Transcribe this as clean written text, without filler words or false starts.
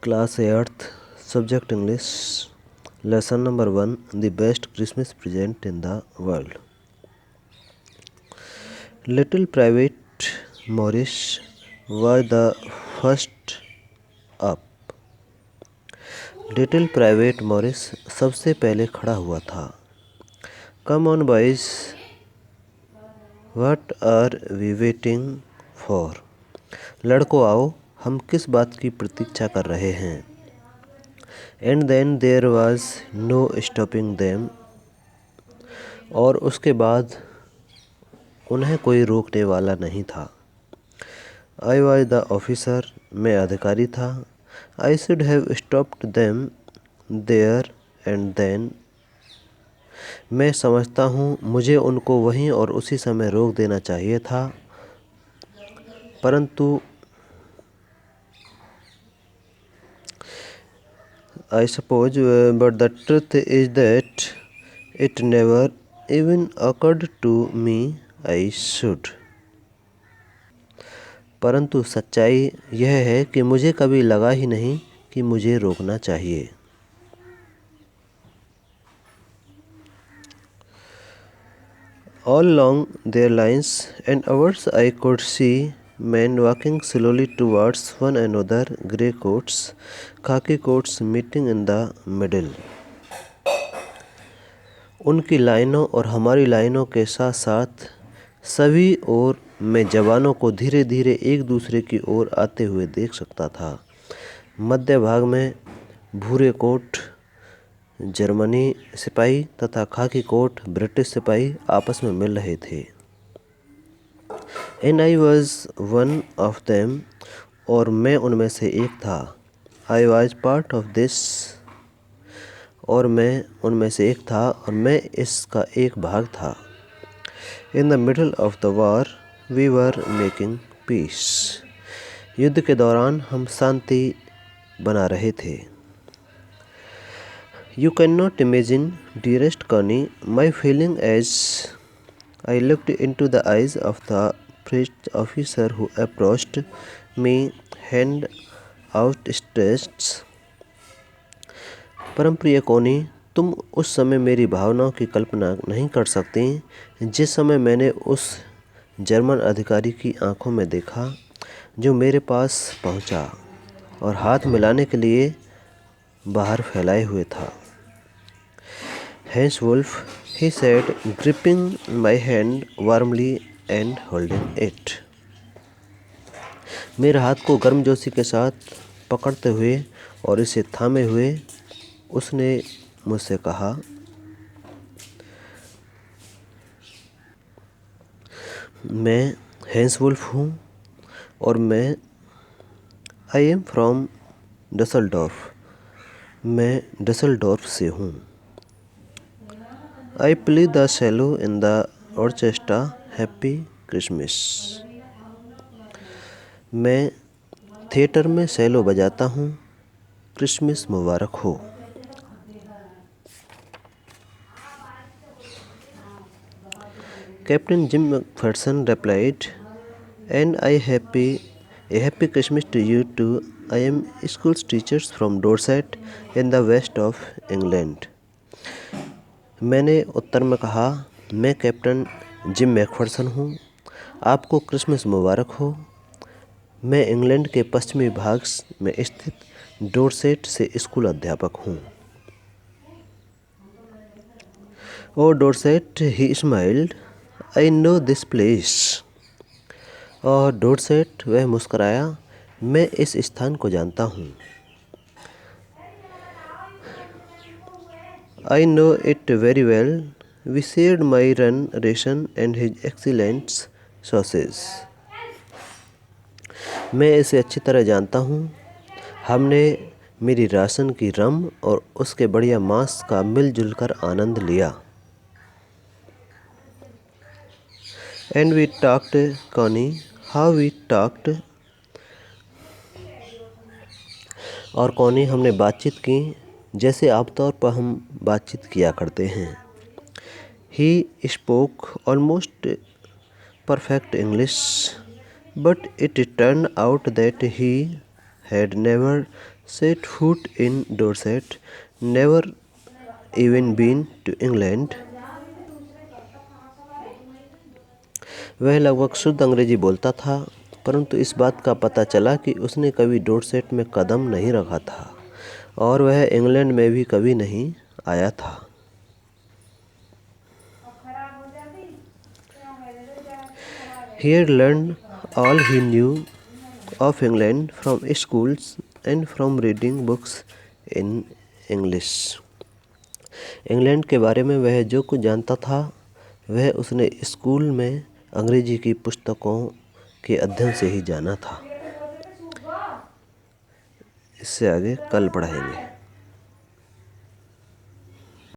Class 8th, Subject English, Lesson number 1, The Best Christmas Present in the World. Little Private Maurice was the first up. Little private Morris सबसे पहले खड़ा हुआ था। Come on boys, what are we waiting for? लड़कों आओ, हम किस बात की प्रतीक्षा कर रहे हैं? And then there was no stopping them, और उसके बाद उन्हें कोई रोकने वाला नहीं था। आई वॉज द ऑफिसर, मैं अधिकारी था। I should have stopped them there and then, मैं समझता हूँ मुझे उनको वहीं और उसी समय रोक देना चाहिए था, परंतु I suppose, but the truth is that it never even occurred to me I should. परंतु सच्चाई यह है कि मुझे कभी लगा ही नहीं कि मुझे रोकना चाहिए। All along their lines and ours I could see men walking slowly towards one another, grey coats, khaki coats meeting in the middle. उनकी लाइनों और हमारी लाइनों के साथ साथ सभी ओर मैं जवानों को धीरे धीरे एक दूसरे की ओर आते हुए देख सकता था। मध्य भाग में भूरे कोट जर्मनी सिपाही तथा खाकी कोट ब्रिटिश सिपाही आपस में मिल रहे थे। And I was one of them, और मैं उनमें से एक था। I was part of this, और मैं उनमें से एक था और मैं इसका एक भाग था। In the middle of the war we were making peace, युद्ध के दौरान हम शांति बना रहे थे। You can not imagine, dearest Connie, my feeling as I looked in to the eyes of the first officer who approached me, hand outstretched. परम प्रिय कोनी, तुम उस समय मेरी भावनाओं की कल्पना नहीं कर सकती जिस समय मैंने उस जर्मन अधिकारी की आंखों में देखा जो मेरे पास पहुंचा और हाथ मिलाने के लिए बाहर फैलाए हुए था। Hans Wolf, he said, gripping my hand warmly and holding it. मेरे हाथ को गर्मजोशी के साथ पकड़ते हुए और इसे थामे हुए उसने मुझसे कहा, मैं हैंस वुल्फ हूँ और मैं आई एम फ्रॉम डसलडॉर्फ, मैं डसलडॉर्फ से हूँ। I play the cello in the orchestra, happy Christmas, मैं थिएटर में सेलो बजाता हूँ, क्रिसमस मुबारक हो। Captain Jim McPherson replied, and a happy Christmas to you too. I am school teachers from Dorset in the west of England. मैंने उत्तर में कहा, मैं कैप्टन जिम मैकफर्सन हूँ, आपको क्रिसमस मुबारक हो। मैं इंग्लैंड के पश्चिमी भाग में स्थित डोरसेट से स्कूल अध्यापक हूँ। O Dorset, he smiled, I know this place. और डोरसेट, वह मुस्कराया, मैं इस स्थान को जानता हूँ। I know it very well, we shared my rum ration and his excellent sausage. मैं इसे अच्छी तरह जानता हूँ, हमने मेरी राशन की रम और उसके बढ़िया मांस का मिलजुल कर आनंद लिया। And we talked, Connie, how we talked, और कॉनी, हमने बातचीत की जैसे आमतौर पर हम बातचीत किया करते हैं। He spoke almost perfect English, But it turned out that he had never set foot in Dorset, never even been to England. वह लगभग शुद्ध अंग्रेजी बोलता था, परंतु इस बात का पता चला कि उसने कभी डोरसेट में कदम नहीं रखा था और वह इंग्लैंड में भी कभी नहीं आया था। He had learned all he knew of England from schools and from reading books in English. England के बारे में वह जो कुछ जानता था वह उसने स्कूल में अंग्रेजी की पुस्तकों के अध्ययन से ही जाना था। इससे आगे कल पढ़ाएंगे।